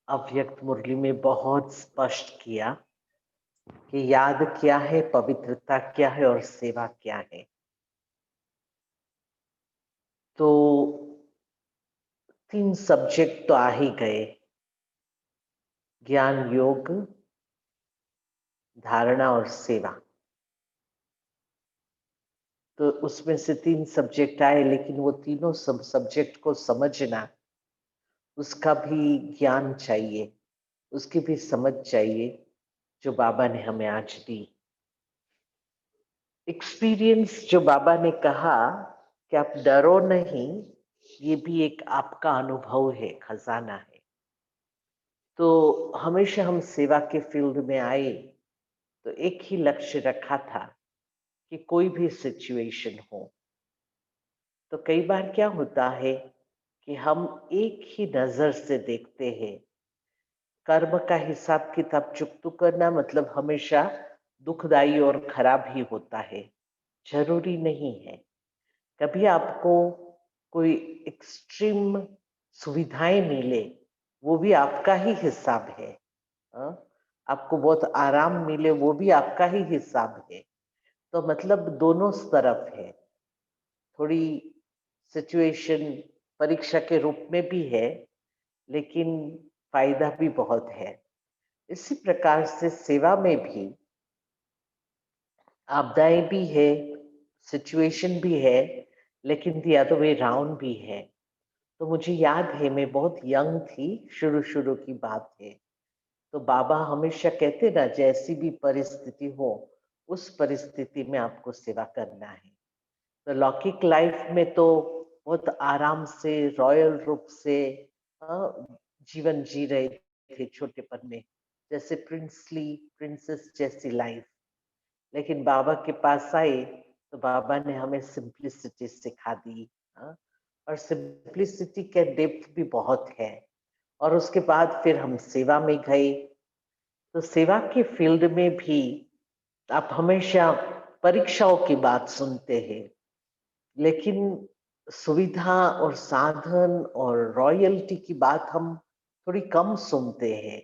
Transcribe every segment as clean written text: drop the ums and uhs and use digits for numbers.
अव्यक्त मुरली में बहुत स्पष्ट किया कि याद क्या है, पवित्रता क्या है और सेवा क्या है। तो 3 सब्जेक्ट तो आ ही गए, ज्ञान, योग, धारणा और सेवा। तो उसमें से 3 सब्जेक्ट आए, लेकिन वो तीनों सब्जेक्ट को समझना, उसका भी ज्ञान चाहिए, उसकी भी समझ चाहिए, जो बाबा ने हमें आज दी। एक्सपीरियंस जो बाबा ने कहा कि आप डरो नहीं, ये भी एक आपका अनुभव है, खजाना है। तो हमेशा हम सेवा के फील्ड में आए तो एक ही लक्ष्य रखा था कि कोई भी सिचुएशन हो। तो कई बार क्या होता है कि हम एक ही नजर से देखते हैं। कर्म का हिसाब किताब चुकतू करना मतलब हमेशा दुखदाई और खराब ही होता है, जरूरी नहीं है। कभी आपको कोई एक्सट्रीम सुविधाएं मिले, वो भी आपका ही हिसाब है। हाँ? आपको बहुत आराम मिले, वो भी आपका ही हिसाब है। तो मतलब दोनों तरफ है। थोड़ी सिचुएशन परीक्षा के रूप में भी है, लेकिन फायदा भी बहुत है। इसी प्रकार से सेवा में भी आपदाएं भी है, सिचुएशन भी है, लेकिन दी अदर वे राउंड भी है। तो मुझे याद है, मैं बहुत यंग थी, शुरू शुरू की बात है। तो बाबा हमेशा कहते ना, जैसी भी परिस्थिति हो, उस परिस्थिति में आपको सेवा करना है। तो लौकिक लाइफ में तो बहुत आराम से रॉयल रूप से अ, जीवन जी रहे थे छोटेपन में, जैसे प्रिंसली प्रिंसेस जैसी लाइफ। लेकिन बाबा के पास आए तो बाबा ने हमें सिंप्लिसिटी सिखा दी। हाँ? और सिंप्लिसिटी के डेप्थ भी बहुत है। और उसके बाद फिर हम सेवा में गए। तो सेवा के फील्ड में भी आप हमेशा परीक्षाओं की बात सुनते हैं, लेकिन सुविधा और साधन और रॉयल्टी की बात हम थोड़ी कम सुनते हैं।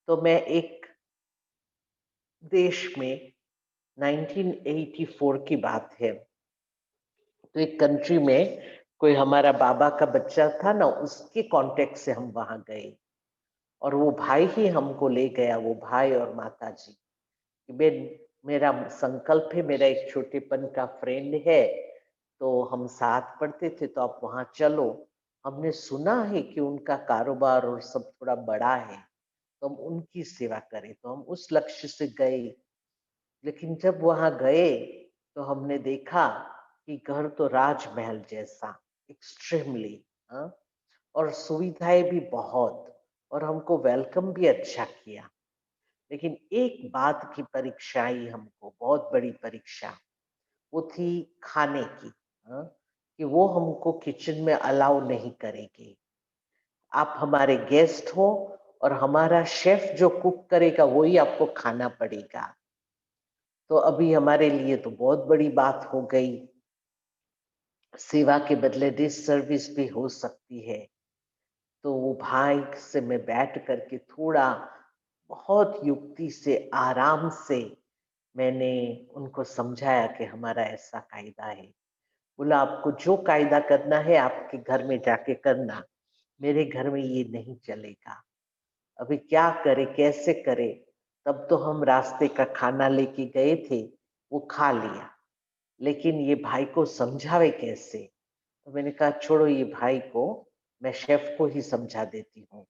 तो मैं एक देश में 1984 की बात है। तो एक कंट्री में कोई हमारा बाबा का बच्चा था ना, उसके कांटेक्ट से हम वहां गए। और वो भाई ही हमको ले गया, वो भाई और माता जी कि बेन, मेरा संकल्प है, मेरा एक छोटेपन का फ्रेंड है, तो हम साथ पढ़ते थे, तो आप वहां चलो। हमने सुना है कि उनका कारोबार और सब थोड़ा बड़ा है, तो हम उनकी सेवा करें। तो हम उस लक्ष्य से गए। लेकिन जब वहां गए तो हमने देखा कि घर तो राजमहल जैसा, एक्सट्रीमली, और सुविधाएं भी बहुत, और हमको वेलकम भी अच्छा किया। लेकिन एक बात की परीक्षा आई हमको, बहुत बड़ी परीक्षा। वो थी खाने की। हाँ? कि वो हमको किचन में अलाउ नहीं करेगी। आप हमारे गेस्ट हो, और हमारा शेफ जो कुक करेगा वही आपको खाना पड़ेगा। तो अभी हमारे लिए तो बहुत बड़ी बात हो गई। सेवा के बदले डिस सर्विस भी हो सकती है। तो वो भाई से मैं बैठ करके थोड़ा बहुत युक्ति से, आराम से मैंने उनको समझाया कि हमारा ऐसा कायदा है। बोला, आपको जो कायदा करना है आपके घर में जाके करना, मेरे घर में ये नहीं चलेगा। अभी क्या करे, कैसे करे। तब तो हम रास्ते का खाना लेके गए थे, वो खा लिया। लेकिन ये भाई को समझावे कैसे। तो मैंने कहा, छोड़ो ये भाई को, मैं शेफ को ही समझा देती हूँ।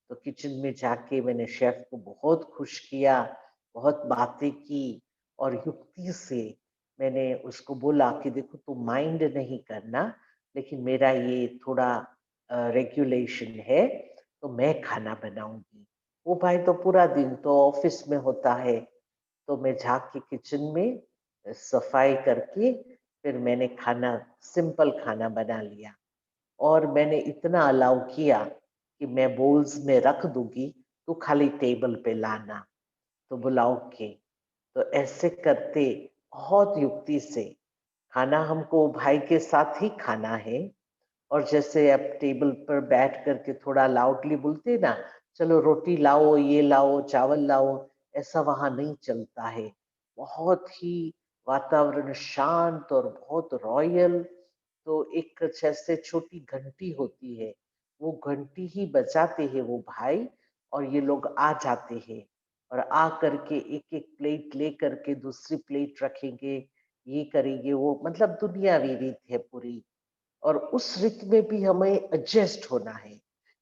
तो किचन में जाके मैंने शेफ को बहुत खुश किया, बहुत बातें की। और युक्ति से मैंने उसको बोला कि देखो, तू माइंड नहीं करना, लेकिन मेरा ये थोड़ा रेगुलेशन है, तो मैं खाना बनाऊंगी। वो भाई तो पूरा दिन तो ऑफिस में होता है। तो मैं जाके किचन में सफाई करके फिर मैंने खाना, सिंपल खाना बना लिया। और मैंने इतना अलाउ किया कि मैं बोल्स में रख दूंगी, तू खाली टेबल पे लाना। तो बोला ओके। तो ऐसे करते बहुत युक्ति से खाना हमको भाई के साथ ही खाना है। और जैसे अब टेबल पर बैठ करके थोड़ा लाउडली बोलते ना, चलो रोटी लाओ, ये लाओ, चावल लाओ, ऐसा वहां नहीं चलता है। बहुत ही वातावरण शांत और बहुत रॉयल। तो एक जैसे छोटी घंटी होती है, वो घंटी ही बजाते हैं वो भाई, और ये लोग आ जाते हैं, और आ करके एक एक प्लेट ले करके दूसरी प्लेट रखेंगे, ये करेंगे वो, मतलब दुनियावी रीत है पूरी। और उस रीत में भी हमें एडजस्ट होना है,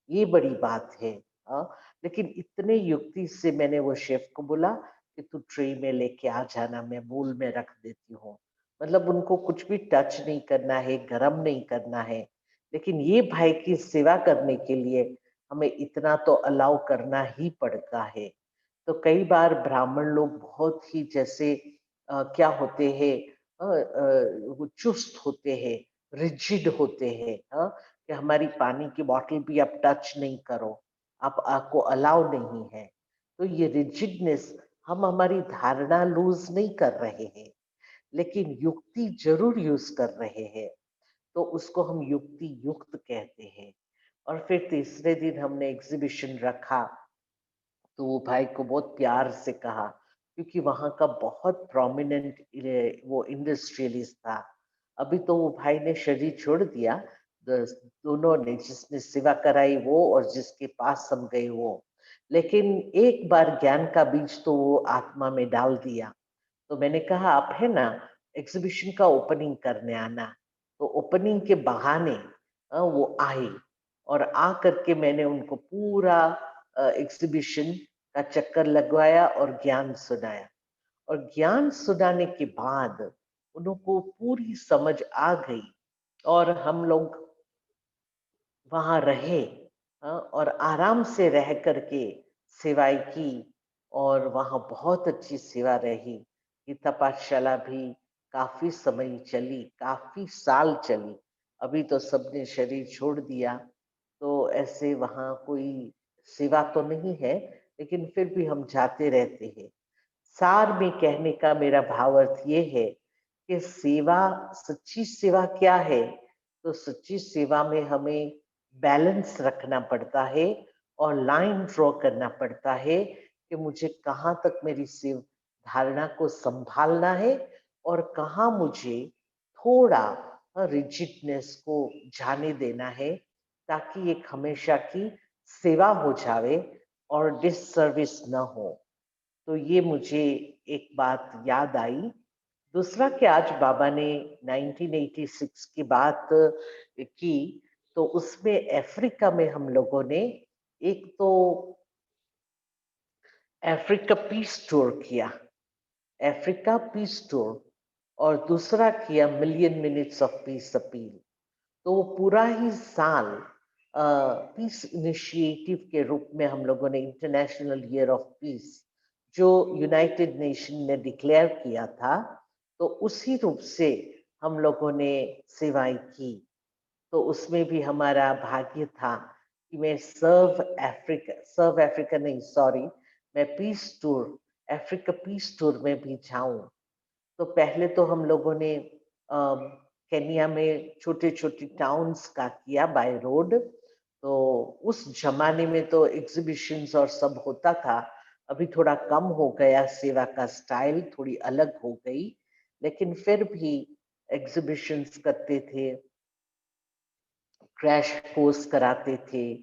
ये बड़ी बात है। हाँ, लेकिन इतने युक्ति से मैंने वो शेफ को बोला कि तू ट्रे में लेके आ जाना, मैं बोल में रख देती हूँ। मतलब उनको कुछ भी टच नहीं करना है, गरम नहीं करना है। लेकिन ये भाई की सेवा करने के लिए हमें इतना तो अलाउ करना ही पड़ता है। तो कई बार ब्राह्मण लोग बहुत ही जैसे क्या होते हैं, वो चुस्त होते हैं, रिजिड होते हैं, हाँ, कि हमारी पानी की बॉटल भी आप टच नहीं करो, आप आपको अलाउ नहीं है। तो ये रिजिडनेस, हम हमारी धारणा लूज नहीं कर रहे हैं, लेकिन युक्ति जरूर यूज कर रहे हैं। तो उसको हम युक्ति युक्त कहते हैं। और फिर तीसरे दिन हमने एग्जीबिशन रखा, तो वो भाई को बहुत प्यार से कहा, क्योंकि वहां का बहुत प्रोमिनेंट वो इंडस्ट्रियलिस्ट था। अभी तो वो भाई ने शरीर छोड़ दिया, दोनों ने, जिसने सेवा कराई वो और जिसके पास हम गए वो। लेकिन एक बार ज्ञान का बीज तो वो आत्मा में डाल दिया। तो मैंने कहा आप है ना, एग्जीबिशन का ओपनिंग करने आना। तो ओपनिंग के बहाने वो आए, और आ करके मैंने उनको पूरा एग्जीबिशन का चक्कर लगवाया और ज्ञान सुनाया। और ज्ञान सुनाने के बाद उनको पूरी समझ आ गई, और हम लोग वहां रहे, और आराम से रह करके सेवाएं की, और वहां बहुत अच्छी सेवा रही। गीता पाठशाला भी काफी समय चली, काफी साल चली। अभी तो सबने शरीर छोड़ दिया, तो ऐसे वहां कोई सेवा तो नहीं है, लेकिन फिर भी हम जाते रहते हैं। सार में कहने का मेरा भावार्थ ये है कि सेवा, सच्ची सेवा क्या है? तो सच्ची सेवा में हमें बैलेंस रखना पड़ता है, और लाइन ड्रॉ करना पड़ता है कि मुझे कहाँ तक मेरी सेव धारणा को संभालना है, और कहाँ मुझे थोड़ा रिजिडनेस को जाने देना है, ताकि एक हमेशा की सेवा हो जावे और डिससर्विस न हो। तो ये मुझे एक बात याद आई। दूसरा कि आज बाबा ने 1986 की बात की, तो उसमें अफ्रीका में हम लोगों ने एक तो अफ्रीका पीस टूर किया, अफ्रीका पीस टूर, और दूसरा किया million minutes of peace appeal. तो वो पूरा ही साल पीस इनिशिएटिव के रूप में हम लोगों ने इंटरनेशनल ईयर ऑफ पीस, जो यूनाइटेड नेशन ने डिक्लेयर किया था, तो उसी रूप से हम लोगों ने सेवाएं की। तो उसमें भी हमारा भाग्य था कि मैं सर्व अफ्रीका नहीं, सॉरी, मैं peace tour, Africa peace tour में भी जाऊं। तो पहले तो हम लोगों ने केनिया में छोटे छोटे टाउन्स का किया बाय रोड। तो उस जमाने में तो एग्जीबिशंस और सब होता था। अभी थोड़ा कम हो गया, सेवा का स्टाइल थोड़ी अलग हो गई, लेकिन फिर भी एग्जीबिशंस करते थे, क्रैश कोर्स कराते थे।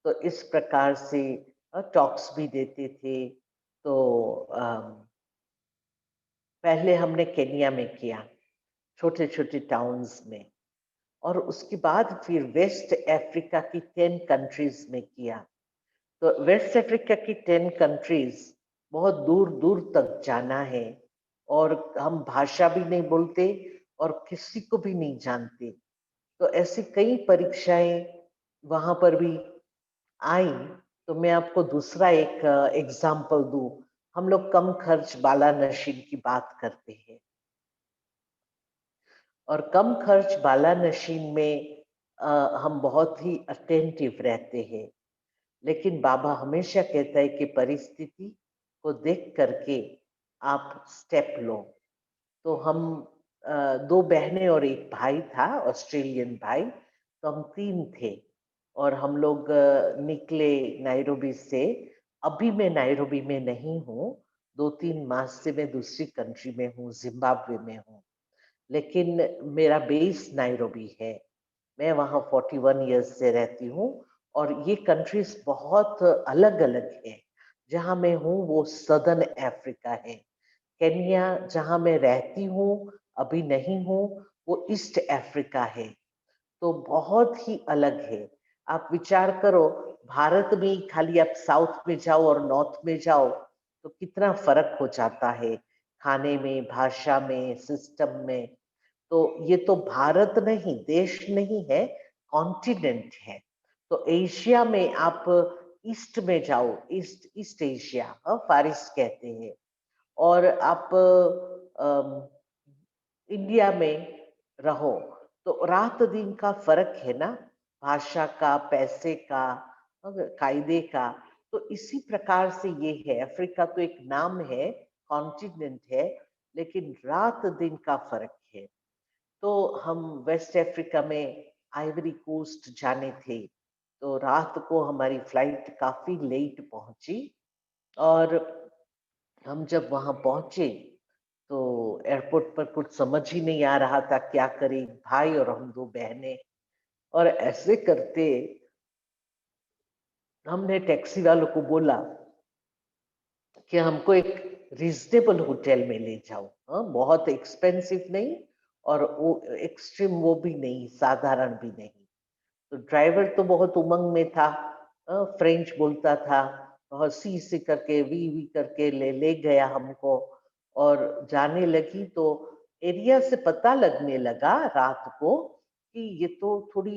तो इस प्रकार से टॉक्स भी देते थे। तो पहले हमने केनिया में किया, छोटे छोटे टाउन्स में, और उसके बाद फिर वेस्ट अफ्रीका की 10 कंट्रीज में किया। तो वेस्ट अफ्रीका की 10 कंट्रीज, बहुत दूर दूर तक जाना है, और हम भाषा भी नहीं बोलते और किसी को भी नहीं जानते। तो ऐसी कई परीक्षाएं वहां पर भी आई। तो मैं आपको दूसरा एक एग्जाम्पल दूं। हम लोग कम खर्च बाला नशीन की बात करते हैं, और कम खर्च बाला नशीन में हम बहुत ही अटेंटिव रहते हैं। लेकिन बाबा हमेशा कहता है कि परिस्थिति को देख करके आप स्टेप लो। तो हम दो बहनें और एक भाई था, ऑस्ट्रेलियन भाई। तो हम 3 थे और हम लोग निकले नायरोबी से। अभी मैं नायरोबी में नहीं हूँ, 2-3 मास से मैं दूसरी कंट्री में हूँ, ज़िम्बाब्वे में हूँ। लेकिन मेरा बेस नायरोबी है। मैं वहाँ 41 इयर्स से रहती हूँ और ये कंट्रीज़ बहुत अलग-अलग हैं। जहाँ मैं हूँ वो सदर्न अफ्रीका है। केन्या जहाँ मैं रहती हूँ, अभी नहीं हूँ, वो ईस्ट अफ्रीका है। तो बहुत ही अलग है। आप विचार करो, भारत में ही खाली आप साउथ में जाओ और नॉर्थ में जाओ, तो कितना फ़र्क हो जाता है, खाने में, भाषा में, सिस्टम में। तो ये तो भारत नहीं, देश नहीं है, कॉन्टिनेंट है। तो एशिया में आप ईस्ट में जाओ, ईस्ट ईस्ट एशिया, फारिस कहते हैं। और आप इंडिया में रहो, तो रात दिन का फर्क है ना, भाषा का, पैसे का, कायदे का। तो इसी प्रकार से ये है, अफ्रीका तो एक नाम है, कॉन्टिनेंट है, लेकिन रात दिन का फर्क है। तो हम वेस्ट अफ्रीका में आइवरी कोस्ट जाने थे, तो रात को हमारी फ्लाइट काफी लेट पहुंची। और हम जब वहां पहुंचे तो एयरपोर्ट पर कुछ समझ ही नहीं आ रहा था क्या करें, भाई और हम 2 बहनें। और ऐसे करते हमने टैक्सी वालों को बोला कि हमको एक रीजनेबल होटल में ले जाओ, हाँ, बहुत एक्सपेंसिव नहीं और वो एक्सट्रीम वो भी नहीं, साधारण भी नहीं। तो ड्राइवर तो बहुत उमंग में था, फ्रेंच बोलता था, और सी सी करके वी करके ले ले गया हमको। और जाने लगी तो एरिया से पता लगने लगा रात को कि ये तो थोड़ी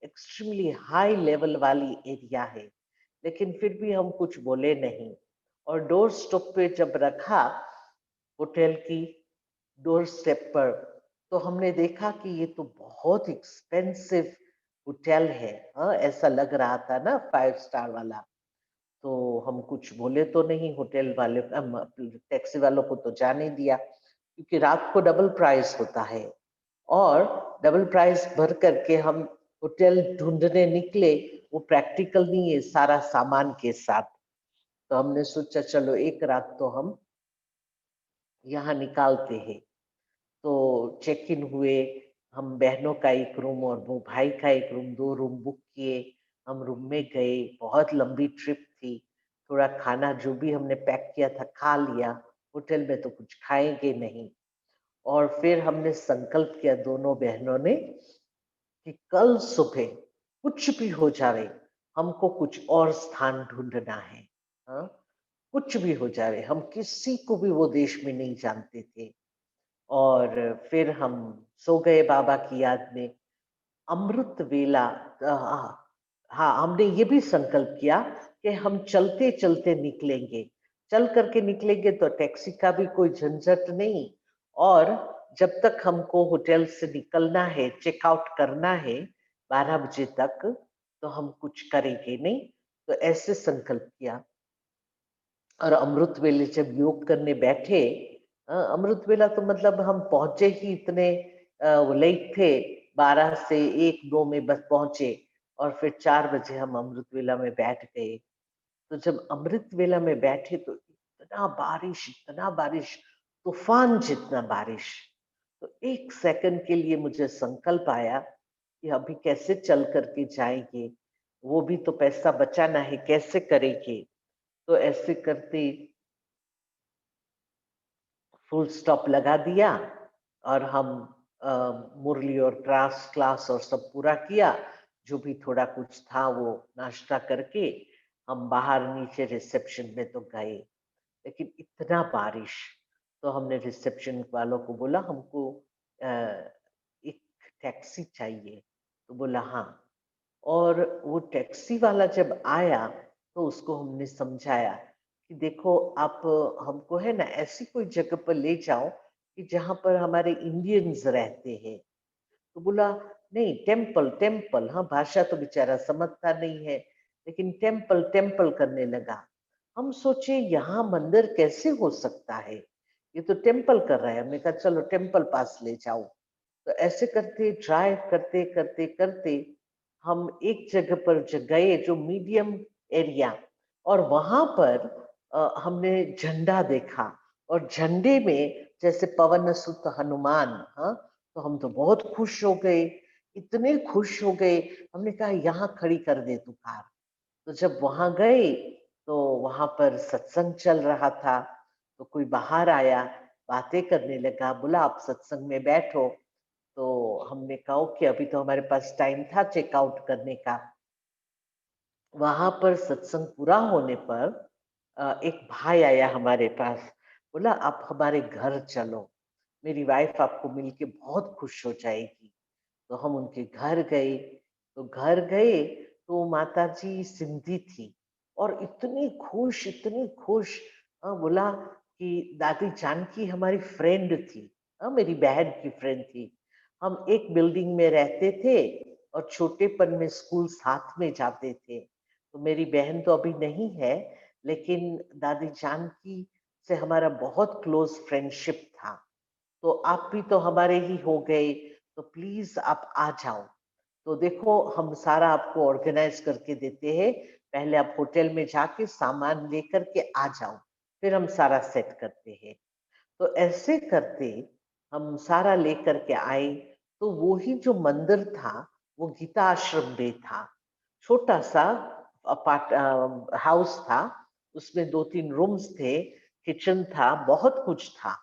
एक्सट्रीमली हाई लेवल वाली एरिया है। लेकिन फिर भी हम कुछ बोले नहीं। और डोर स्टॉप पे जब रखा होटल की डोर स्टेप पर, तो हमने देखा कि ये तो बहुत एक्सपेंसिव होटल है। हाँ, ऐसा लग रहा था ना 5 स्टार वाला। तो हम कुछ बोले तो नहीं, होटल वाले टैक्सी वालों को तो जाने दिया, क्योंकि रात को डबल प्राइस होता है। और डबल प्राइस भर करके हम होटल ढूंढने निकले, वो प्रैक्टिकल नहीं है सारा सामान के साथ। तो हमने सोचा चलो एक रात तो हम यहाँ निकालते हैं। तो चेक इन हुए, हम बहनों का एक रूम और वो भाई का एक रूम, 2 रूम बुक किए। हम रूम में गए, बहुत लंबी ट्रिप थी। थोड़ा खाना जो भी हमने पैक किया था खा लिया, होटल में तो कुछ खाएंगे नहीं। और फिर हमने संकल्प किया दोनों बहनों ने कि कल सुबह कुछ भी हो जाए, हमको कुछ और स्थान ढूंढना है। हाँ, कुछ भी हो जाए, हम किसी को भी वो देश में नहीं जानते थे। और फिर हम सो गए बाबा की याद में। अमृत वेला, हाँ, हमने ये भी संकल्प किया कि हम चलते चलते निकलेंगे। चल करके निकलेंगे तो टैक्सी का भी कोई झंझट नहीं। और जब तक हमको होटल से निकलना है, चेकआउट करना है 12 बजे तक, तो हम कुछ करेंगे नहीं। तो ऐसे संकल्प किया। और अमृत वेले जब योग करने बैठे, अमृत वेला तो मतलब हम पहुंचे ही इतने लेट थे, 12 से 1-2 में बस पहुंचे। और फिर 4 बजे हम अमृत वेला में बैठ गए। तो जब अमृत वेला में बैठे तो इतना बारिश, तूफान जितना बारिश। तो 1 सेकंड के लिए मुझे संकल्प आया कि अभी कैसे चल करके जाएंगे, वो भी तो पैसा बचाना है, कैसे करेंगे। तो ऐसे करते फुल स्टॉप लगा दिया और हम मुरली और क्लास क्लास और सब पूरा किया। जो भी थोड़ा कुछ था वो नाश्ता करके हम बाहर नीचे रिसेप्शन में तो गए। लेकिन इतना बारिश, तो हमने रिसेप्शन वालों को बोला हमको अ, एक टैक्सी चाहिए। तो बोला हाँ। और वो टैक्सी वाला जब आया तो उसको हमने समझाया कि देखो आप हमको है ना ऐसी कोई जगह पर ले जाओ कि जहाँ पर हमारे इंडियंस रहते हैं। तो बोला नहीं, टेम्पल टेम्पल, हाँ, भाषा तो बेचारा समझता नहीं है, लेकिन टेम्पल टेम्पल करने लगा। हम सोचे यहाँ मंदिर कैसे हो सकता है, ये तो टेम्पल कर रहा है। हमने कहा चलो टेम्पल पास ले जाओ। तो ऐसे करते ड्राइव करते करते करते हम एक जगह पर गए जो मीडियम एरिया, और वहां पर हमने झंडा देखा, और झंडे में जैसे पवन सुत हनुमान, हाँ, तो हम तो बहुत खुश हो गए, इतने खुश हो गए। हमने कहा यहाँ खड़ी कर दे तू कार। तो जब वहां गए तो वहां पर सत्संग चल रहा था, तो कोई बाहर आया, बातें करने लगा, बोला आप सत्संग में बैठो। तो हमने कहा कि अभी तो हमारे पास टाइम था चेकआउट करने का। वहां पर सत्संग पूरा होने पर एक भाई आया हमारे पास, बोला आप हमारे घर चलो, मेरी वाइफ आपको मिलके बहुत खुश हो जाएगी। तो हम उनके घर गए। तो घर गए तो माता जी सिंधी थी, और इतनी खुश, बोला कि दादी जानकी हमारी फ्रेंड थी, मेरी बहन की फ्रेंड थी। हम एक बिल्डिंग में रहते थे और छोटेपन में स्कूल साथ में जाते थे। तो मेरी बहन तो अभी नहीं है, लेकिन दादी जानकी से हमारा बहुत क्लोज फ्रेंडशिप था। तो आप भी तो हमारे ही हो गए, तो प्लीज आप आ जाओ। तो देखो हम सारा आपको ऑर्गेनाइज करके देते हैं, पहले आप होटल में जाके सामान लेकर के आ जाओ, फिर हम सारा सेट करते हैं। तो ऐसे करते हम सारा लेकर के आए। तो वो ही जो मंदिर था वो गीता आश्रम में था, छोटा सा हाउस था, उसमें 2-3 रूम्स थे, किचन था, बहुत कुछ था,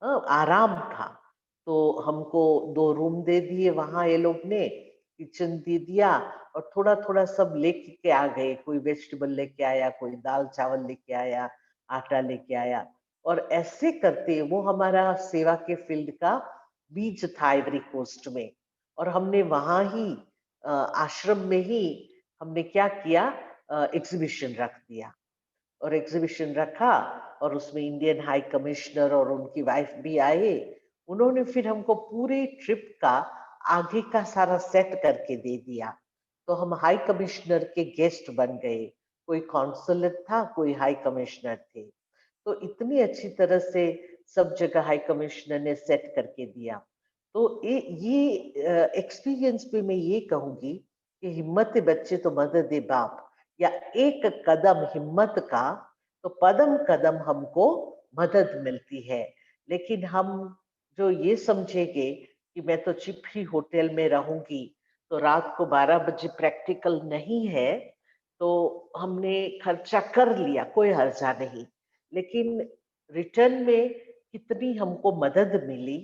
आराम था। तो हमको 2 रूम दे दिए वहां ये लोग ने, किचन दे दिया, और थोड़ा थोड़ा सब लेके के आ गए, कोई वेजिटेबल लेके आया, कोई दाल चावल लेके आया, आटा लेके आया। और ऐसे करते वो हमारा सेवा के फील्ड का बीज था आइवरी कोस्ट में। और हमने वहां ही आश्रम में ही हमने क्या किया, एग्जीबिशन रख दिया। और एग्जीबिशन रखा, और उसमें इंडियन हाई कमिश्नर और उनकी वाइफ भी आए। उन्होंने फिर हमको पूरे ट्रिप का आगे का सारा सेट करके दे दिया। तो हम हाई कमिश्नर के गेस्ट बन गए, कोई कॉन्सुलेट था, कोई हाई कमिश्नर थे। तो इतनी अच्छी तरह से सब जगह हाई कमिश्नर ने सेट करके दिया। तो ये एक्सपीरियंस पे मैं ये कहूंगी कि हिम्मत बच्चे तो मदद दे बाप, या एक कदम हिम्मत का तो पदम कदम हमको मदद मिलती है। लेकिन हम जो ये समझेंगे कि मैं तो चिप ही होटल में रहूंगी, तो रात को 12 बजे प्रैक्टिकल नहीं है, तो हमने खर्चा कर लिया, कोई हर्जा नहीं। लेकिन रिटर्न में कितनी हमको मदद मिली,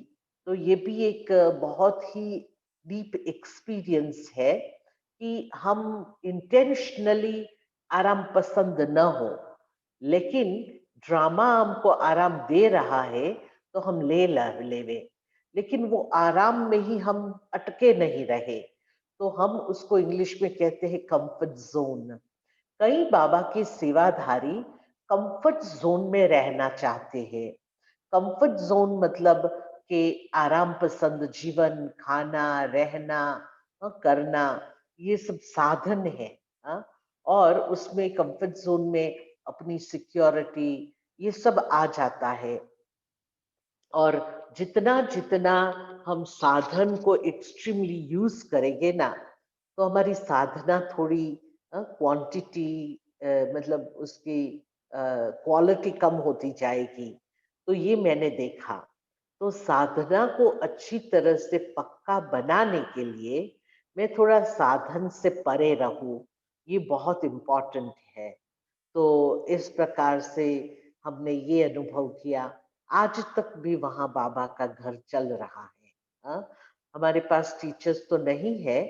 तो ये भी एक बहुत ही डीप एक्सपीरियंस है कि हम इंटेंशनली आराम पसंद न हो, लेकिन ड्रामा हमको आराम दे रहा है तो हम लेवे, लेकिन वो आराम में ही हम अटके नहीं रहे। तो हम उसको इंग्लिश में कहते हैं कंफर्ट जोन। कई बाबा के सेवाधारी कंफर्ट जोन में रहना चाहते हैं। कंफर्ट जोन मतलब कि आराम पसंद जीवन, खाना, रहना, करना, ये सब साधन है, हाँ? और उसमें कंफर्ट जोन में अपनी सिक्योरिटी, ये सब आ जाता है। और जितना जितना हम साधन को एक्सट्रीमली यूज करेंगे ना, तो हमारी साधना थोड़ी क्वांटिटी, मतलब उसकी क्वालिटी कम होती जाएगी। तो ये मैंने देखा। तो साधना को अच्छी तरह से पक्का बनाने के लिए मैं थोड़ा साधन से परे रहूं, ये बहुत इम्पोर्टेंट है। तो इस प्रकार से हमने ये अनुभव किया। आज तक भी वहाँ बाबा का घर चल रहा है। हाँ? हमारे पास टीचर्स तो नहीं है,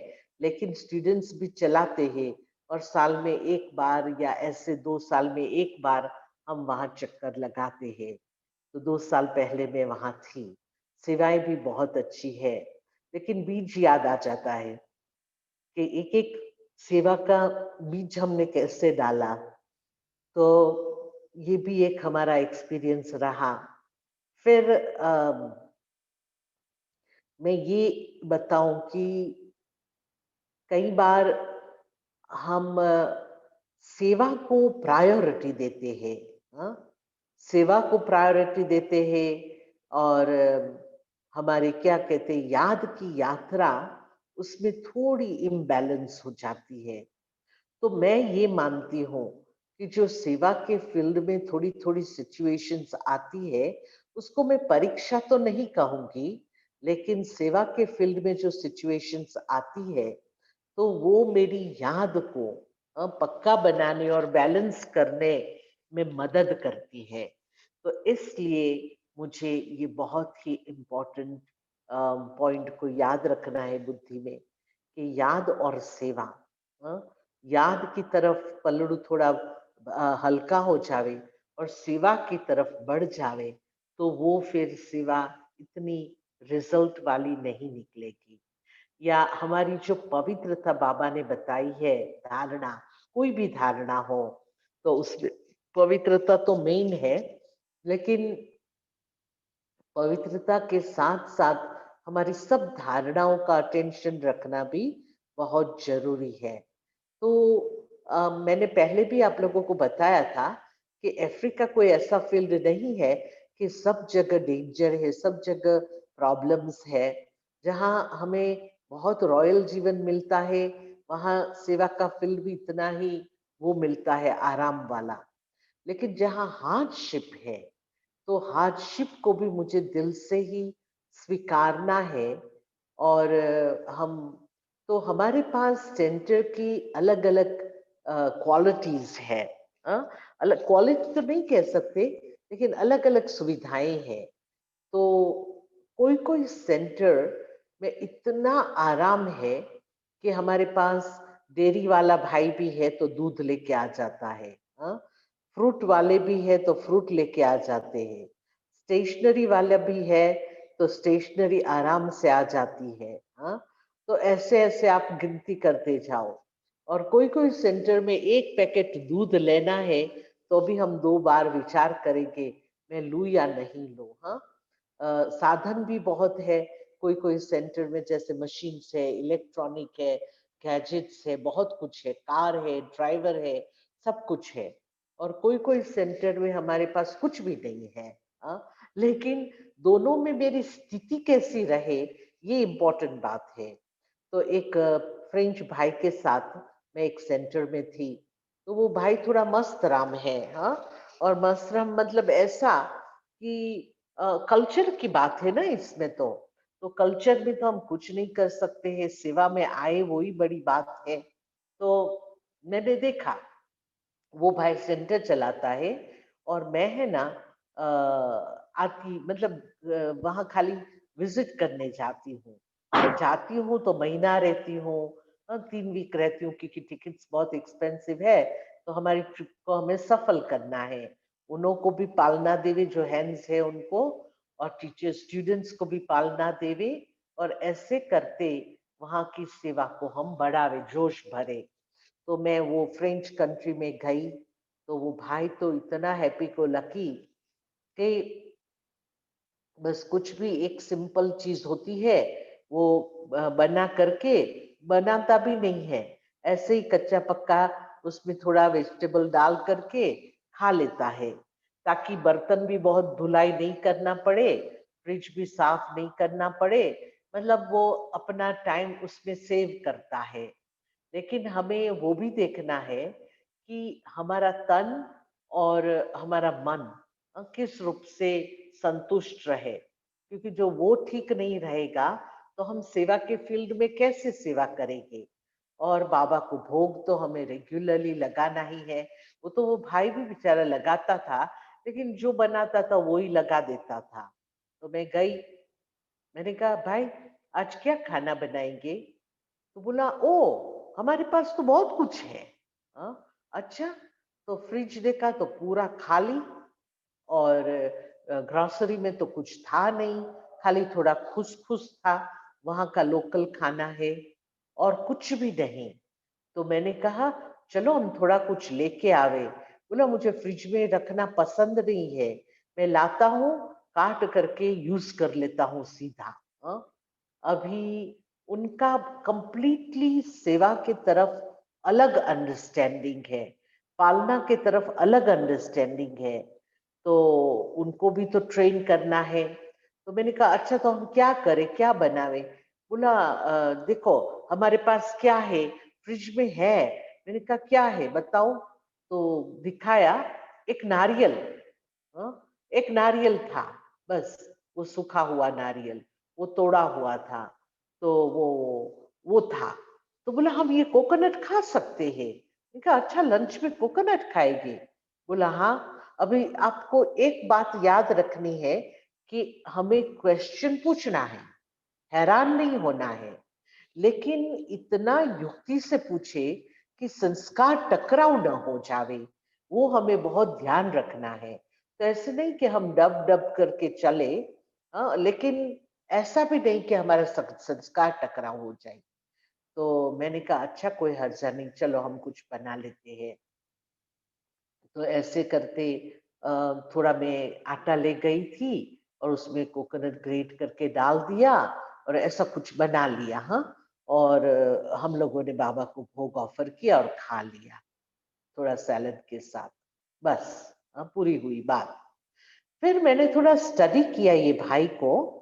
लेकिन स्टूडेंट्स भी चलाते हैं, और साल में एक बार या ऐसे 2 साल में एक बार हम वहाँ चक्कर लगाते हैं। तो 2 साल पहले मैं वहाँ थी। सेवाएं भी बहुत अच्छी है, लेकिन बीज याद आ जाता है कि एक एक सेवा का बीज हमने कैसे डाला। तो ये भी एक हमारा एक्सपीरियंस रहा। फिर मैं ये बताऊं कि कई बार हम सेवा को प्रायोरिटी देते हैं, हाँ? सेवा को प्रायोरिटी देते हैं, और हमारे क्या कहते हैं, याद की यात्रा उसमें थोड़ी इम्बैलेंस हो जाती है। तो मैं ये मानती हूँ कि जो सेवा के फील्ड में थोड़ी-थोड़ी सिचुएशंस आती है, उसको मैं परीक्षा तो नहीं कहूँगी, लेकिन सेवा के फील्ड में जो सिचुएशंस आती है, तो वो मेरी याद को पक्का बनाने और बैलेंस करने में मदद करती है। तो इसलिए मुझे ये बहुत ही इम्पोर्टेंट पॉइंट को याद रखना है बुद्धि में कि याद और सेवा, अ, याद की तरफ पलड़ू थोड़ा हल्का हो जावे और सेवा की तरफ बढ़ जावे, तो वो फिर सेवा इतनी रिजल्ट वाली नहीं निकलेगी। या हमारी जो पवित्रता बाबा ने बताई है, धारणा, कोई भी धारणा हो, तो उसमें पवित्रता तो मेन है, लेकिन पवित्रता के साथ-साथ हमारी सब धारणाओं का अटेंशन रखना भी बहुत ज़रूरी है। तो मैंने पहले भी आप लोगों को बताया था कि अफ्रीका कोई ऐसा फील्ड नहीं है कि सब जगह डेंजर है, सब जगह प्रॉब्लम्स है। जहाँ हमें बहुत रॉयल जीवन मिलता है, वहाँ सेवा का फील्ड भी इतना ही वो मिलता है आराम वाला। लेकिन जहाँ हार्डशिप है, तो हार्डशिप को भी मुझे दिल से ही स्वीकारना है। और हम तो हमारे पास सेंटर की अलग-अलग क्वालिटीज है। अलग क्वालिटी तो नहीं कह सकते, लेकिन अलग-अलग सुविधाएं हैं। तो कोई-कोई सेंटर में इतना आराम है कि हमारे पास डेयरी वाला भाई भी है तो दूध लेके आ जाता है। हाँ, फ्रूट वाले भी है तो फ्रूट लेके आ जाते हैं। स्टेशनरी वाला भी है तो स्टेशनरी आराम से आ जाती है। हाँ, तो ऐसे ऐसे आप गिनती करते जाओ। और कोई कोई सेंटर में एक पैकेट दूध लेना है तो भी हम दो बार विचार करेंगे, मैं लूं या नहीं लूं। हाँ, साधन भी बहुत है कोई कोई सेंटर में, जैसे मशीन्स है, इलेक्ट्रॉनिक है, गैजेट्स है, बहुत कुछ है, कार है, ड्राइवर है, सब कुछ है। और कोई कोई सेंटर में हमारे पास कुछ भी नहीं है। हाँ, लेकिन दोनों में मेरी स्थिति कैसी रहे, ये इम्पोर्टेंट बात है। तो एक फ्रेंच भाई के साथ मैं एक सेंटर में थी, तो वो भाई थोड़ा मस्त राम है। हाँ, और मस्त राम मतलब ऐसा कि कल्चर की बात है ना इसमें। तो कल्चर में तो हम कुछ नहीं कर सकते हैं, सेवा में आए वही बड़ी बात है। तो मैंने देखा वो भाई सेंटर चलाता है और मैं है ना आती मतलब वहाँ खाली विजिट करने जाती हूँ। और जाती हूँ तो महीना रहती हूँ, 3 वीक रहती हूँ, क्योंकि टिकट्स बहुत एक्सपेंसिव है। तो हमारी ट्रिप को हमें सफल करना है। उन्हों को भी पालना देवे जो हैंड्स है उनको, और टीचर स्टूडेंट्स को भी पालना देवे। और ऐसे करते वहाँ की सेवा को हम बढ़ावे, जोश भरे। तो मैं वो फ्रेंच कंट्री में गई, तो वो भाई तो इतना हैप्पी गो लकी कि बस कुछ भी एक सिंपल चीज होती है, वो बना करके, बनाता भी नहीं है, ऐसे ही कच्चा पक्का उसमें थोड़ा वेजिटेबल डाल करके खा लेता है, ताकि बर्तन भी बहुत धुलाई नहीं करना पड़े, फ्रिज भी साफ नहीं करना पड़े। मतलब वो अपना टाइम उसमें सेव करता है। लेकिन हमें वो भी देखना है कि हमारा तन और हमारा मन किस रूप से संतुष्ट रहे। क्योंकि जो वो ठीक नहीं रहेगा, तो हम सेवा के फील्ड में कैसे सेवा करेंगे। और बाबा को भोग तो हमें रेगुलरली लगाना ही है। वो तो वो भाई भी बेचारा लगाता था, लेकिन जो बनाता था वो ही लगा देता था। तो मैं गई, मैंने कहा भाई आज क्या खाना बनाएंगे। तो बोला ओ, हमारे पास तो बहुत कुछ है। हाँ, अच्छा। तो फ्रिज देखा तो पूरा खाली, और ग्रोसरी में तो कुछ था नहीं, खाली थोड़ा खुस था, वहाँ का लोकल खाना है, और कुछ भी नहीं। तो मैंने कहा चलो हम थोड़ा कुछ लेके आवे। बोला मुझे फ्रिज में रखना पसंद नहीं है, मैं लाता हूँ, काट करके यूज कर लेता हूँ सीधा। हाँ? अभी उनका कंप्लीटली सेवा की तरफ अलग अंडरस्टैंडिंग है, पालना की तरफ अलग अंडरस्टैंडिंग है। तो उनको भी तो ट्रेन करना है। तो मैंने कहा अच्छा तो हम क्या करें, क्या बनावे। बोला देखो हमारे पास क्या है, फ्रिज में है। मैंने कहा क्या है बताओ। तो दिखाया, एक नारियल। हाँ, एक नारियल था, बस, वो सूखा हुआ नारियल, वो तोड़ा हुआ था। तो वो था। तो बोला हम ये कोकोनट खा सकते हैं। मैंने कहा अच्छा, लंच में कोकोनट खाएगी? बोला हाँ। अभी आपको एक बात याद रखनी है कि हमें क्वेश्चन पूछना है, हैरान नहीं होना है, लेकिन इतना युक्ति से पूछे कि संस्कार टकराव न हो जावे, वो हमें बहुत ध्यान रखना है। तो ऐसे नहीं कि हम डब डब करके चले, लेकिन ऐसा भी नहीं कि हमारा संस्कार टकराव हो जाए। तो मैंने कहा अच्छा कोई हर्जा नहीं, चलो हम कुछ बना लेते हैं। तो ऐसे करते थोड़ा मैं आटा ले गई थी और उसमें कोकोनट ग्रेट करके डाल दिया और ऐसा कुछ बना लिया। हाँ, और हम लोगों ने बाबा को भोग ऑफर किया और खा लिया थोड़ा सैलेड के साथ। बस, पूरी हुई बात। फिर मैंने थोड़ा स्टडी किया ये भाई को।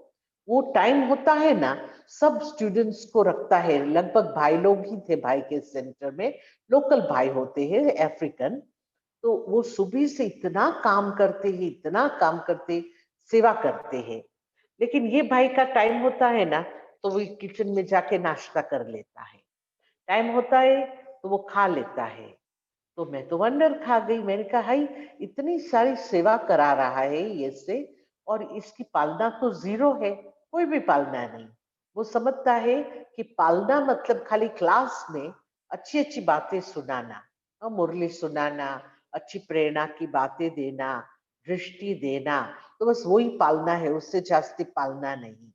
वो टाइम होता है ना, सब स्टूडेंट्स को रखता है, लगभग भाई लोग ही थे भाई के सेंटर में, लोकल भाई होते हैं अफ्रीकन। तो वो सुबह से इतना काम करते हैं, इतना काम करते, सेवा करते हैं। लेकिन ये भाई का टाइम होता है ना, तो वो किचन में जाके नाश्ता कर लेता है। टाइम होता है तो वो खा लेता है। तो मैं तो वंडर खा गई। मैंने कहा हाई, इतनी सारी सेवा करा रहा है ये से, और इसकी पालना तो जीरो है, कोई भी पालना नहीं। वो समझता है कि पालना मतलब खाली क्लास में अच्छी अच्छी बातें सुनाना, मुरली सुनाना, अच्छी प्रेरणा की बातें देना, दृष्टि देना, तो बस वही पालना है, उससे जास्ती पालना नहीं।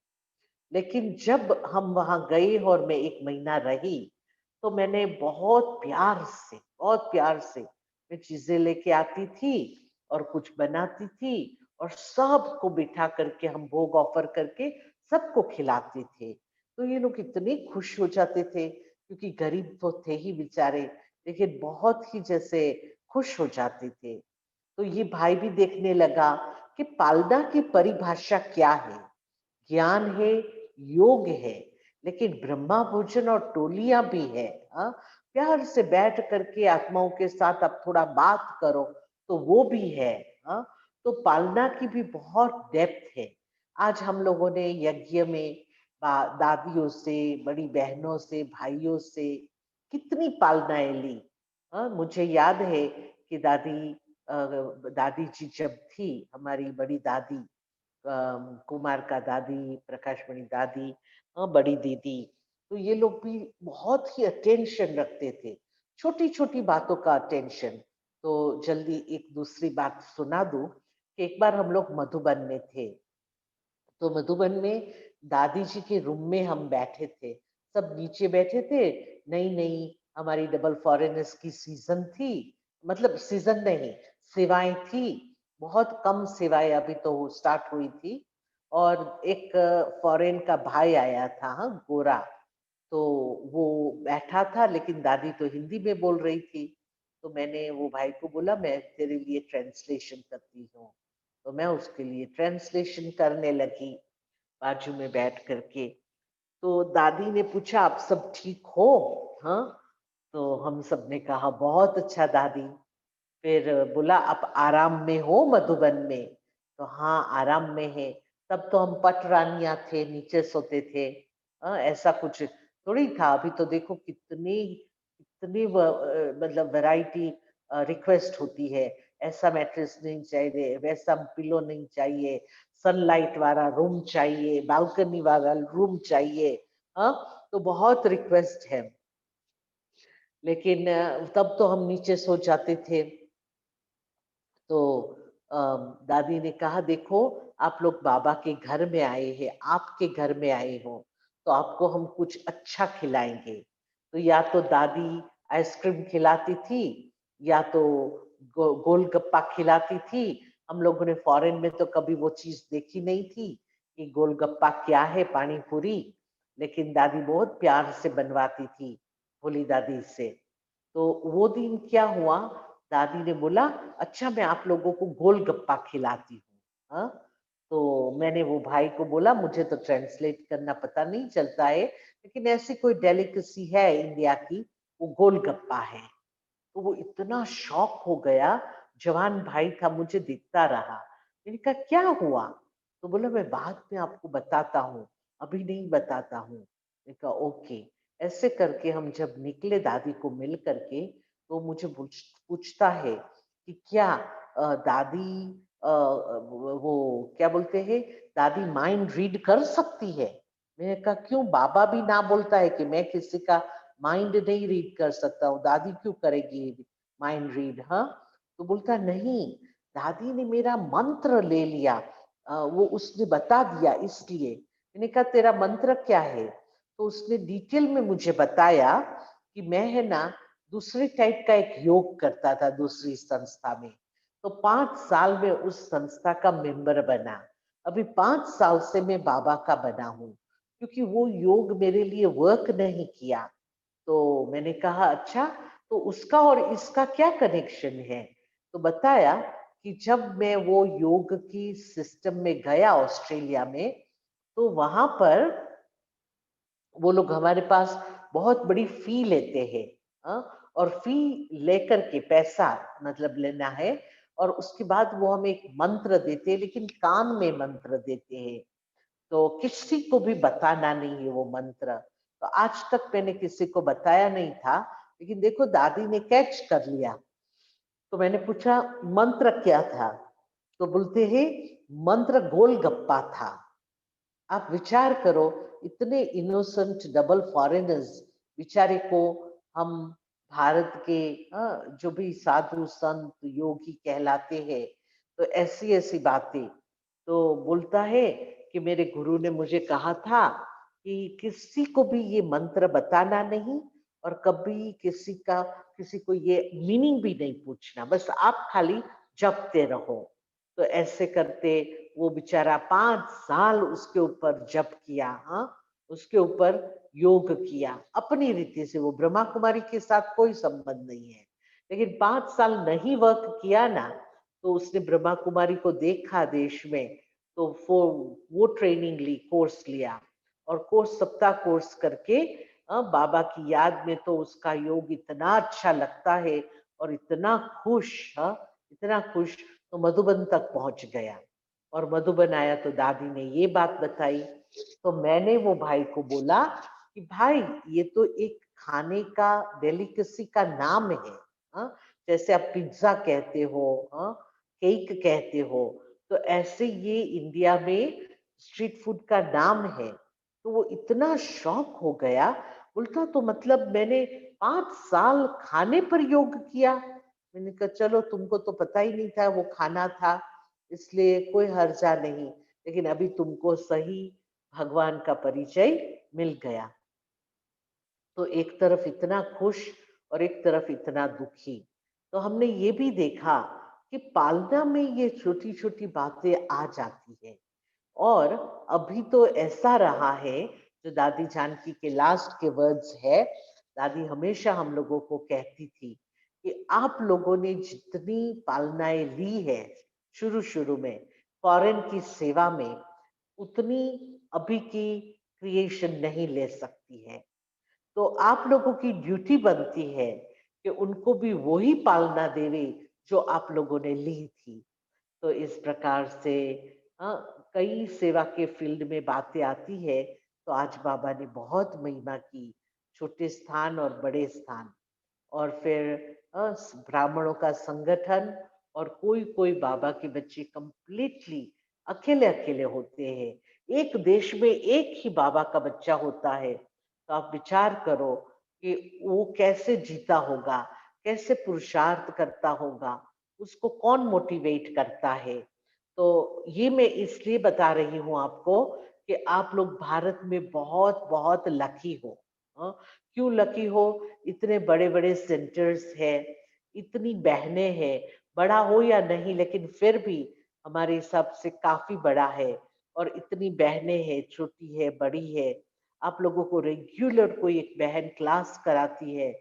लेकिन जब हम वहां गए और मैं 1 महीना रही, तो मैंने बहुत प्यार से मैं चीजें लेके आती थी और कुछ बनाती थी, और सबको बिठा करके हम भोग ऑफर करके सबको खिलाते थे। तो ये लोग इतने खुश हो जाते थे, क्योंकि गरीब तो थे ही बेचारे, लेकिन बहुत ही जैसे खुश हो जाते थे। तो ये भाई भी देखने लगा कि पालना की परिभाषा क्या है। ज्ञान है, योग है, लेकिन ब्रह्मा भोजन और टोलियां भी है। हाँ, प्यार से बैठ करके आत्माओं के साथ अब थोड़ा बात करो, तो वो भी है। हाँ, तो पालना की भी बहुत डेप्थ है। आज हम लोगों ने यज्ञ में दादियों से, बड़ी बहनों से, भाइयों से कितनी पालनाएं ली। हाँ, मुझे याद है कि दादी जी जब थी, हमारी बड़ी दादी, कुमार का दादी, प्रकाशमणि दादी, बड़ी दीदी, तो ये लोग भी बहुत ही अटेंशन रखते थे, छोटी छोटी बातों का अटेंशन। तो जल्दी एक दूसरी बात सुना दूं कि एक बार हम लोग मधुबन में थे। तो मधुबन में दादी जी के रूम में हम बैठे थे, सब नीचे बैठे थे। नई नई हमारी डबल फॉरेनर्स की सीजन थी, मतलब सीजन नहीं, सेवाएं थी, बहुत कम सेवाएं अभी तो स्टार्ट हुई थी। और एक फॉरेन का भाई आया था, हाँ, गोरा। तो वो बैठा था, लेकिन दादी तो हिंदी में बोल रही थी। तो मैंने वो भाई को बोला मैं तेरे लिए ट्रांसलेशन करती हूँ। तो मैं उसके लिए ट्रांसलेशन करने लगी, बाजू में बैठ करके। तो दादी ने पूछा आप सब ठीक हो? हाँ, तो हम सब ने कहा बहुत अच्छा दादी। फिर बोला आप आराम में हो मधुबन में? तो हाँ, आराम में है। तब तो हम पटरानियां थे, नीचे सोते थे। ऐसा कुछ थोड़ी था। अभी तो देखो कितनी कितनी मतलब वैरायटी रिक्वेस्ट होती है। ऐसा मैट्रेस नहीं चाहिए, वैसा पिलो नहीं चाहिए, सनलाइट वाला रूम चाहिए, बालकनी वाला रूम चाहिए। हाँ, तो बहुत रिक्वेस्ट है। लेकिन तब तो हम नीचे सो जाते थे। तो दादी ने कहा देखो, आप लोग बाबा के घर में आए हैं, आपके घर में आए हो, तो आपको हम कुछ अच्छा खिलाएंगे। तो या तो दादी आइसक्रीम खिलाती थी, या तो गोलगप्पा खिलाती थी। हम लोगों ने फॉरेन में तो कभी वो चीज देखी नहीं थी कि गोलगप्पा क्या है, पानी पूरी। लेकिन दादी बहुत प्यार से बनवाती थी, भोली दादी से। तो वो दिन क्या हुआ, दादी ने बोला अच्छा मैं आप लोगों को गोलगप्पा खिलाती हूँ। हाँ, तो मैंने वो भाई को बोला मुझे तो ट्रांसलेट करना पता नहीं चलता है, लेकिन ऐसी कोई डेलिकेसी है इंडिया की, वो गोलगप्पा है। तो वो इतना शॉक हो गया, जवान भाई था, मुझे दिखता रहा। मैंने कहा क्या हुआ? तो बोला मैं बाद में आपको बताता हूँ, अभी नहीं बताता हूँ। मैंने कहा ओके। ऐसे करके हम जब निकले दादी को मिल करके, तो मुझे पूछता है कि क्या दादी वो क्या बोलते हैं, दादी माइंड रीड कर सकती है? मैंने कहा क्यों, बाबा भी ना बोलता है कि मैं किसी का माइंड नहीं रीड कर सकता हूँ, दादी क्यों करेगी माइंड रीड? हाँ, तो बोलता नहीं, दादी ने मेरा मंत्र ले लिया, वो उसने बता दिया इसलिए। मैंने कहा तेरा मंत्र क्या है? तो उसने डिटेल में मुझे बताया कि मैं है ना दूसरे टाइप का एक योग करता था दूसरी संस्था में, तो 5 साल में उस संस्था का मेंबर बना। अभी 5 साल से मैं बाबा का बना हूँ, क्योंकि वो योग मेरे लिए वर्क नहीं किया। तो मैंने कहा अच्छा, तो उसका और इसका क्या कनेक्शन है? तो बताया कि जब मैं वो योग की सिस्टम में गया ऑस्ट्रेलिया में, तो वहां पर वो लोग हमारे पास बहुत बड़ी फी लेते हैं, और फी लेकर के पैसा मतलब लेना है, और उसके बाद वो हमें एक मंत्र देते हैं, लेकिन कान में मंत्र देते हैं, तो किसी को भी बताना नहीं है वो मंत्र। तो आज तक मैंने किसी को बताया नहीं था, लेकिन देखो दादी ने कैच कर लिया। तो मैंने पूछा मंत्र क्या था? तो बोलते हैं मंत्र गोलगप्पा था। आप विचार करो, इतने इनोसेंट डबल फॉरेनर्स बेचारे को हम भारत के जो भी साधु संत योगी कहलाते हैं, तो ऐसी ऐसी बातें। तो बोलता है कि मेरे गुरु ने मुझे कहा था कि किसी को भी ये मंत्र बताना नहीं, और कभी किसी को ये मीनिंग भी नहीं पूछना, बस आप खाली जपते रहो। तो ऐसे करते वो बेचारा 5 साल उसके ऊपर जप किया, हाँ, उसके ऊपर योग किया अपनी रीति से। वो ब्रह्मा कुमारी के साथ कोई संबंध नहीं है, लेकिन 5 साल नहीं वर्क किया ना, तो उसने ब्रह्मा कुमारी को देखा देश में, तो वो ट्रेनिंग ली, कोर्स लिया, और कोर्स सप्ताह कोर्स करके बाबा की याद में तो उसका योग इतना अच्छा लगता है, और इतना खुश, इतना खुश, तो मधुबन तक पहुंच गया। और मधुबन आया तो दादी ने ये बात बताई। तो मैंने वो भाई को बोला कि भाई ये तो एक खाने का डेलिकेसी का नाम है, हाँ? जैसे आप पिज्जा कहते हो, हाँ, केक कहते हो, तो ऐसे ये इंडिया में स्ट्रीट फूड का नाम है। तो वो इतना शौक हो गया, बोलता तो मतलब मैंने 5 साल खाने पर योग किया। मैंने कहा चलो तुमको तो पता ही नहीं था वो खाना था, इसलिए कोई हर्जा नहीं, लेकिन अभी तुमको सही भगवान का परिचय मिल गया। तो एक तरफ इतना खुश और एक तरफ इतना दुखी। तो हमने ये भी देखा कि पालना में ये छोटी छोटी बातें आ जाती है। और अभी तो ऐसा रहा है, जो दादी जानकी के लास्ट के वर्ड्स है, दादी हमेशा हम लोगों को कहती थी कि आप लोगों ने जितनी पालनाएं ली है शुरू शुरू में फॉरेन की सेवा में, उतनी अभी की क्रिएशन नहीं ले सकती है। तो आप लोगों की ड्यूटी बनती है कि उनको भी वही पालना देवे जो आप लोगों ने ली थी। तो इस प्रकार से कई सेवा के फील्ड में बातें आती है। तो आज बाबा ने बहुत महिमा की, छोटे स्थान और बड़े स्थान, और फिर ब्राह्मणों का संगठन, और कोई कोई बाबा के बच्चे कंप्लीटली अकेले अकेले होते हैं। एक देश में एक ही बाबा का बच्चा होता है, तो आप विचार करो कि वो कैसे जीता होगा, कैसे पुरुषार्थ करता होगा, उसको कौन मोटिवेट करता है। तो ये मैं इसलिए बता रही हूँ आपको कि आप लोग भारत में बहुत बहुत लकी हो। क्यों लकी हो? इतने बड़े बड़े सेंटर्स है, इतनी बहनें हैं, बड़ा हो या नहीं लेकिन फिर भी हमारे हिसाब से काफी बड़ा है, और इतनी बहनें हैं, छोटी है बड़ी है, आप लोगों को रेगुलर कोई एक बहन क्लास कराती है,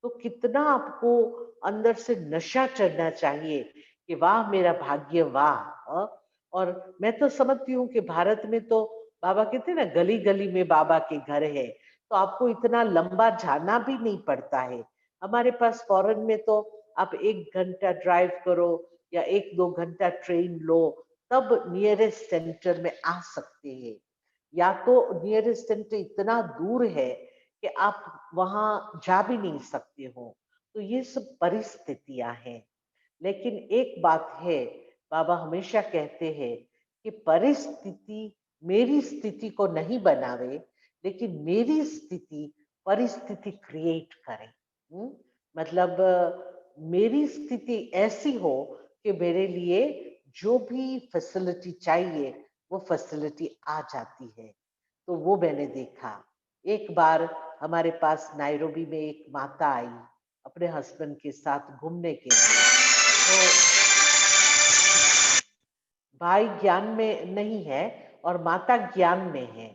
तो कितना आपको अंदर से नशा चढ़ना चाहिए कि वाह मेरा भाग्य, वाह, और मैं तो समझती हूँ कि भारत में तो बाबा कहते हैं ना, गली गली में बाबा के घर है, तो आपको इतना लंबा जाना भी नहीं पड़ता है। हमारे पास फॉरेन में तो आप 1 घंटा ड्राइव करो या 1-2 घंटा ट्रेन लो, तब नियरेस्ट सेंटर में आ सकते हैं। या तो नियरेस्ट सेंटर इतना दूर है कि आप वहां जा भी नहीं सकते हो। तो ये सब परिस्थितियां हैं। लेकिन एक बात है, बाबा हमेशा कहते हैं कि परिस्थिति मेरी स्थिति को नहीं बनावे, लेकिन मेरी स्थिति परिस्थिति क्रिएट करे। मतलब मेरी स्थिति ऐसी हो कि मेरे लिए जो भी फैसिलिटी चाहिए वो फैसिलिटी आ जाती है। तो वो मैंने देखा। एक बार हमारे पास नायरोबी में एक माता आई अपने हस्बैंड के साथ घूमने के लिए। तो भाई ज्ञान में नहीं है और माता ज्ञान में है।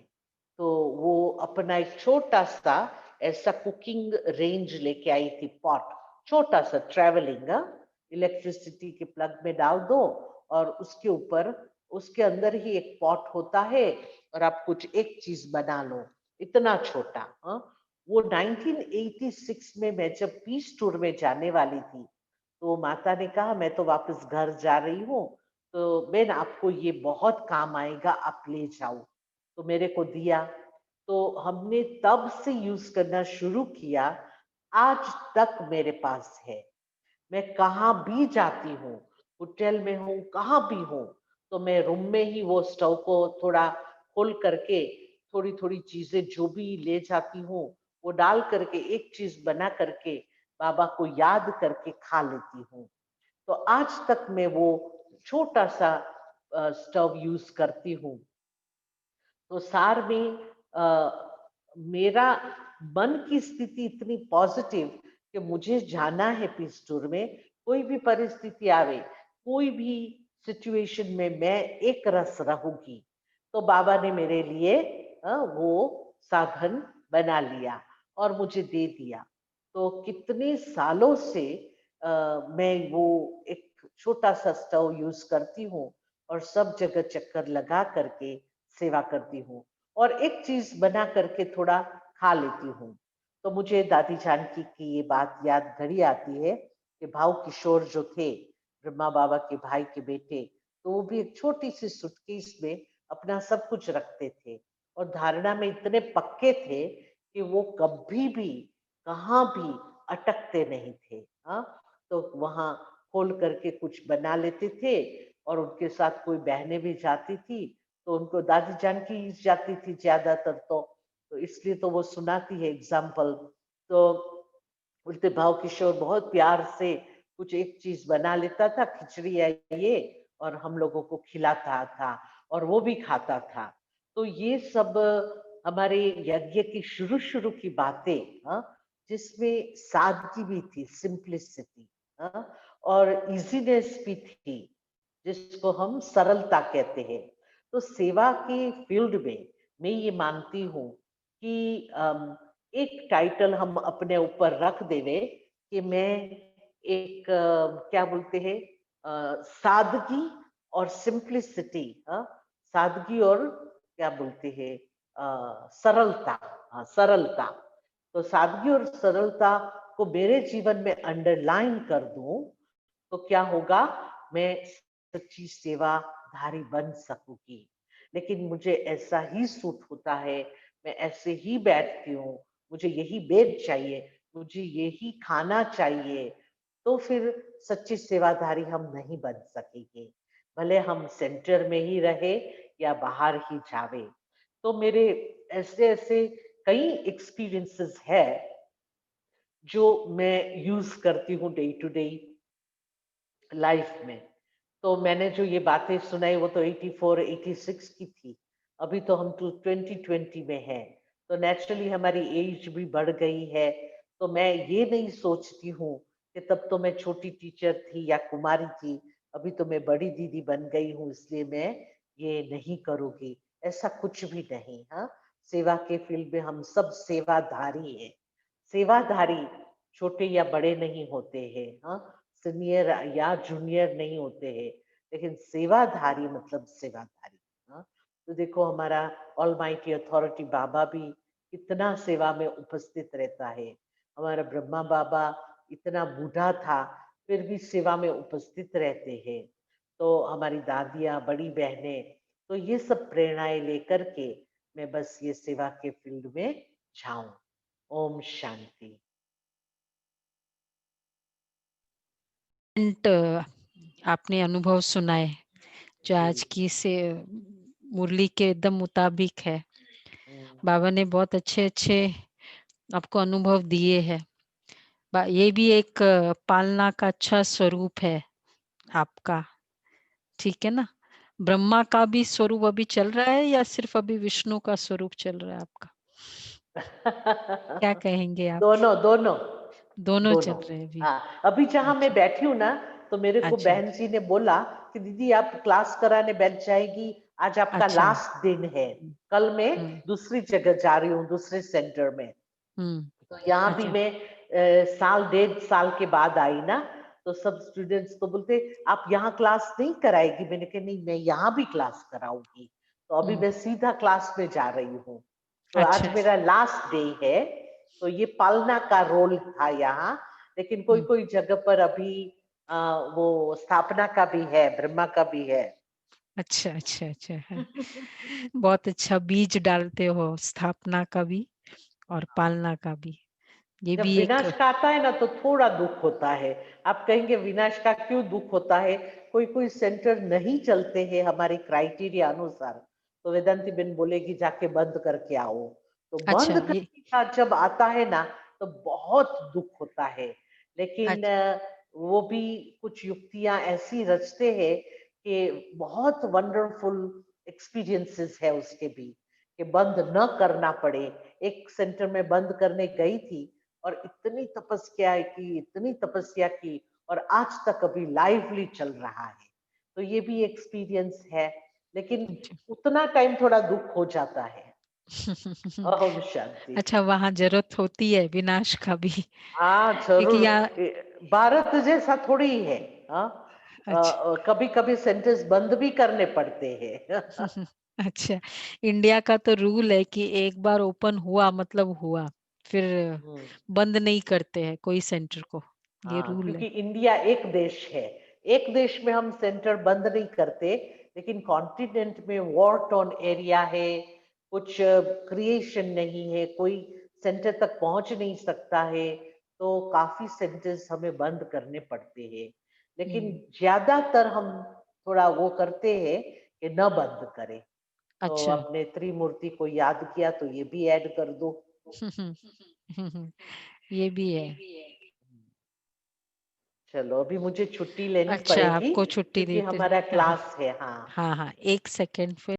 तो वो अपना एक छोटा-सा ऐसा कुकिंग रेंज लेके आई थी, पॉट, छोटा-सा ट्रैवलिंग, इलेक्ट्रिसिटी के प्लग में डाल दो और उसके ऊपर उसके अंदर ही एक पॉट होता है और आप कुछ एक चीज़ बना लो, इतना छोटा, हाँ। वो 1986 में मैं जब पीस टूर में जाने वाली थी, तो माता ने कहा मैं तो वापस घर जा रही हूँ, तो बहन आपको ये बहुत काम आएगा, आप ले जाओ। तो मेरे को दिया, तो हमने तब से यूज करना शुरू किया, आज तक मेरे पास है। मैं कहाँ भी जाती हूँ, होटल में हूँ, कहाँ भी हूँ, तो मैं रूम में ही वो स्टोव को थोड़ा खोल करके थोड़ी-थोड़ी चीजें जो भी ले जाती हूँ, वो डाल करके एक चीज बना करके बाबा को याद करके खा लेती हूँ। तो आज तक मैं वो छोटा-सा स्टोव यूज करती हूँ। तो सार में मेरा मन की स्थिति इतनी पॉजिटिव कि मुझे जाना है पीस टूर में, कोई भी परिस्थिति आवे, कोई भी सिचुएशन में मैं एक रस रहूंगी। तो बाबा ने मेरे लिए वो साधन बना लिया और मुझे दे दिया। तो कितने सालों से मैं वो एक छोटा सा स्टोव यूज करती हूँ और सब जगह चक्कर लगा करके सेवा करती हूँ और एक चीज बना करके थोड़ा खा लेती हूँ। तो मुझे दादी जानकी की ये बात याद घड़ी आती है कि भाव किशोर जो थे, ब्रह्मा बाबा के भाई के बेटे, तो वो भी एक छोटी सी सुटकेस में अपना सब कुछ रखते थे और धारणा में इतने पक्के थे कि वो कभी भी कहाँ भी अटकते नहीं थे। हाँ, तो वहां खोल करके कुछ बना लेते थे और उनके साथ कोई बहनें भी जाती थी, तो उनको दादी जानकी जाती थी ज्यादातर, तो इसलिए तो वो सुनाती है एग्जाम्पल। तो बोलते भाव किशोर बहुत प्यार से कुछ एक चीज बना लेता था, खिचड़ी या ये, और हम लोगों को खिलाता था और वो भी खाता था। तो ये सब हमारे यज्ञ की शुरू शुरू की बातें, हाँ, जिसमें सादगी भी थी, सिंप्लिसिटी, हाँ, और इजीनेस भी थी, जिसको हम सरलता कहते हैं। तो सेवा के फील्ड में मैं ये मानती हूँ कि एक टाइटल हम अपने ऊपर रख देवे कि मैं एक क्या बोलते हैं, सादगी और सिंप्लिसिटी, सादगी और क्या बोलते हैं, सरलता, हाँ, सरलता। तो सादगी और सरलता को मेरे जीवन में अंडरलाइन कर दूं तो क्या होगा, मैं सच्ची सेवाधारी बन सकूंगी। लेकिन मुझे ऐसा ही सूट होता है, मैं ऐसे ही बैठती हूँ, मुझे यही बेड चाहिए, मुझे यही खाना चाहिए, तो फिर सच्ची सेवाधारी हम नहीं बन सकेंगे, भले हम सेंटर में ही रहे या बाहर ही जावे। तो मेरे ऐसे ऐसे कई एक्सपीरियंसेस है जो मैं यूज करती हूँ डे टू डे लाइफ में। तो मैंने जो ये बातें सुनाई वो तो 84 86 की थी। अभी तो हम तो 2020 में हैं, तो नेचुरली हमारी एज भी बढ़ गई है। तो मैं ये नहीं सोचती हूँ कि तब तो मैं छोटी टीचर थी या कुमारी थी, अभी तो मैं बड़ी दीदी बन गई हूँ इसलिए मैं ये नहीं करूँगी, ऐसा कुछ भी नहीं। हाँ, सेवा के फील्ड में हम सब सेवाधारी हैं। सेवाधारी छोटे या बड़े नहीं होते हैं, हाँ, सीनियर या जूनियर नहीं होते हैं। लेकिन सेवाधारी मतलब सेवाधारी। हाँ, तो देखो हमारा ऑलमाइटी अथॉरिटी बाबा भी कितना सेवा में उपस्थित रहता है। हमारा ब्रह्मा बाबा इतना बूढ़ा था, फिर भी सेवा में उपस्थित रहते हैं। तो हमारी दादियाँ, बड़ी बहनें, तो ये सब प्रेरणाएँ लेकर के मैं बस ये सेवा के फील्ड में जाऊँ। ओम शांति। एंड आपने अनुभव सुनाए जो जी। आज की से मुरली के एकदम मुताबिक है। हुँ। बाबा ने बहुत अच्छे अच्छे आपको अनुभव दिए हैं। ये भी एक पालना का अच्छा स्वरूप है आपका, ठीक है ना? ब्रह्मा का भी स्वरूप अभी चल रहा है या सिर्फ अभी विष्णु का स्वरूप चल रहा है आपका? क्या कहेंगे आप? दोनों, दोनों, दोनों चल दोनों। रहे हैं अभी। हाँ, अभी जहाँ मैं अच्छा, बैठी हूँ ना, तो मेरे को अच्छा, बहन जी ने बोला कि दीदी आप क्लास कराने बैठ जाएगी, आज आपका अच्छा। लास्ट दिन है। हुँ, कल मैं हुँ, दूसरी जगह जा रही हूँ, दूसरे सेंटर में। हुँ। तो यहाँ भी अच्छा, मैं साल, डेढ़ साल के बाद आई ना, तो सब स्टूडेंट्स तो बोलते आप यहाँ क्लास नहीं कराएगी? मैंने कहा नहीं, मैं यहाँ भी क्लास कराऊंगी। तो अभी हुँ, मैं सीधा क्लास में जा रही हूँ। तो आज अच्छा, मेरा लास्ट डे है, तो ये पालना का रोल था यहाँ। लेकिन कोई हुँ। कोई जगह पर अभी अ, वो स्थापना का भी है, ब्रह्मा का भी है। अच्छा, अच्छा, अच्छा, हाँ। बहुत अच्छा बीज डालते हो स्थापना का भी और हाँ। पालना का भी। ये जब भी एक विनाश का आता है ना, तो थोड़ा दुख होता है। आप कहेंगे विनाश का क्यों दुख होता है? कोई कोई सेंटर नहीं चलते हैं हमारे क्राइटेरिया अनुसार, तो वेदांती बेन बोलेगी जाके बंद करके आओ। तो अच्छा बंद ये करने का जब आता है ना, तो बहुत दुख होता है। लेकिन अच्छ वो भी कुछ युक्तियां ऐसी रचते हैं कि बहुत वंडरफुल एक्सपीरियंसेस है उसके भी, कि बंद न करना पड़े। एक सेंटर में बंद करने गई थी, और इतनी तपस्या की, और आज तक अभी लाइवली चल रहा है। तो ये भी एक्सपीरियंस है, लेकिन अच्छा। उतना टाइम थोड़ा दुख हो जाता है। ओम शांति। अच्छा वहाँ ज़रूरत होती है विनाश का भी हाँ, क्योंकि ज़रूर। यहाँ भारत जैसा थोड़ी ही है। हाँ, अच्छा कभी कभी सेंटर्स बंद भी करने पड़ते हैं। अच्छा, इंडिया का तो रूल है कि एक बार ओपन हुआ मतलब हुआ, फिर हम्म। बंद नहीं करते हैं कोई सेंटर को, ये हाँ, रूल है। क्योंकि इंडिया एक देश है। एक देश में हम सेंटर बंद नहीं करते, लेकिन कॉन्टिनेंट में वॉर टॉर्न एरिया है, कुछ क्रिएशन नहीं है, कोई सेंटर तक पहुंच नहीं सकता है, तो काफी सेंटर्स हमें बंद करने पड़ते हैं। लेकिन हुँ, ज्यादातर हम थोड़ा वो करते हैं कि न बंद करें। तो अच्छा। अपने त्रिमूर्ति को याद किया, तो ये भी ऐड कर दो। ये भी है। चलो, अभी मुझे छुट्टी लेनी अच्छा पड़ेगी, आपको छुट्टी क्योंकि देते हमारा हाँ, हाँ। क्लास है। हाँ। हाँ, हाँ, 1 सेकंड फिर